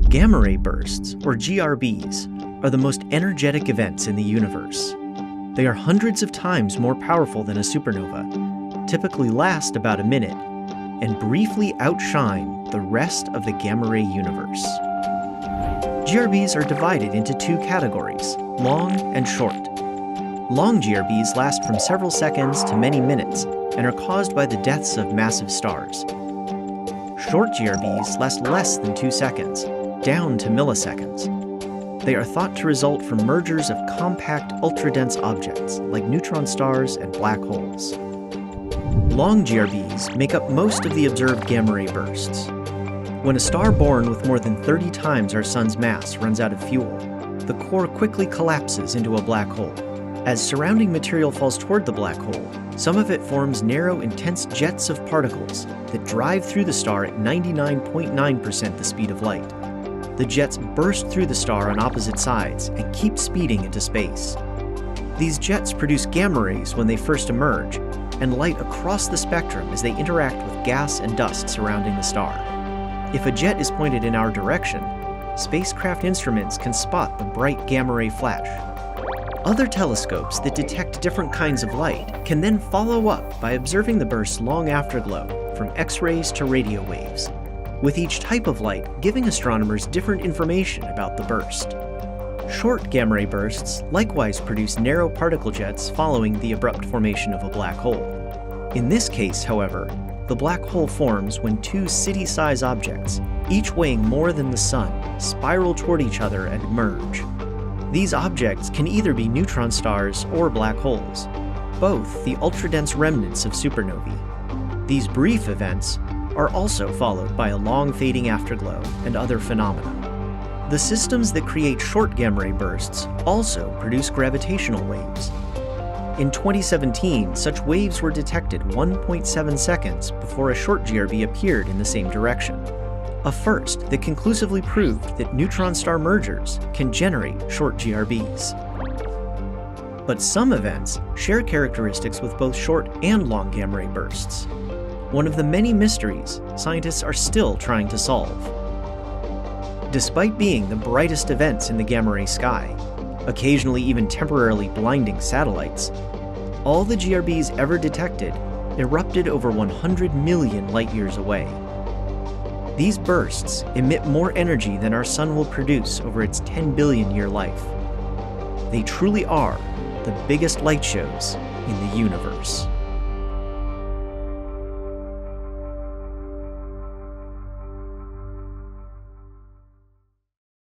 Gamma ray bursts, or GRBs, are the most energetic events in the universe. They are hundreds of times more powerful than a supernova, typically last about a minute, and briefly outshine the rest of the gamma ray universe. GRBs are divided into two categories, long and short. Long GRBs last from several seconds to many minutes and are caused by the deaths of massive stars. Short GRBs last less than 2 seconds, down to milliseconds. They are thought to result from mergers of compact, ultra-dense objects like neutron stars and black holes. Long GRBs make up most of the observed gamma ray bursts. When a star born with more than 30 times our Sun's mass runs out of fuel, the core quickly collapses into a black hole. As surrounding material falls toward the black hole, some of it forms narrow, intense jets of particles that drive through the star at 99.9% the speed of light. The jets burst through the star on opposite sides and keep speeding into space. These jets produce gamma rays when they first emerge, and light across the spectrum as they interact with gas and dust surrounding the star. If a jet is pointed in our direction, spacecraft instruments can spot the bright gamma ray flash. Other telescopes that detect different kinds of light can then follow up by observing the burst's long afterglow, from X-rays to radio waves, with each type of light giving astronomers different information about the burst. Short gamma ray bursts likewise produce narrow particle jets following the abrupt formation of a black hole. In this case, however, the black hole forms when two city-size objects, each weighing more than the Sun, spiral toward each other and merge. These objects can either be neutron stars or black holes, both the ultra-dense remnants of supernovae. These brief events are also followed by a long fading afterglow and other phenomena. The systems that create short gamma ray bursts also produce gravitational waves. In 2017, such waves were detected 1.7 seconds before a short GRB appeared in the same direction. A first that conclusively proved that neutron star mergers can generate short GRBs. But some events share characteristics with both short and long gamma ray bursts. One of the many mysteries scientists are still trying to solve. Despite being the brightest events in the gamma ray sky, occasionally even temporarily blinding satellites, all the GRBs ever detected erupted over 100 million light-years away. These bursts emit more energy than our Sun will produce over its 10 billion-year life. They truly are the biggest light shows in the universe.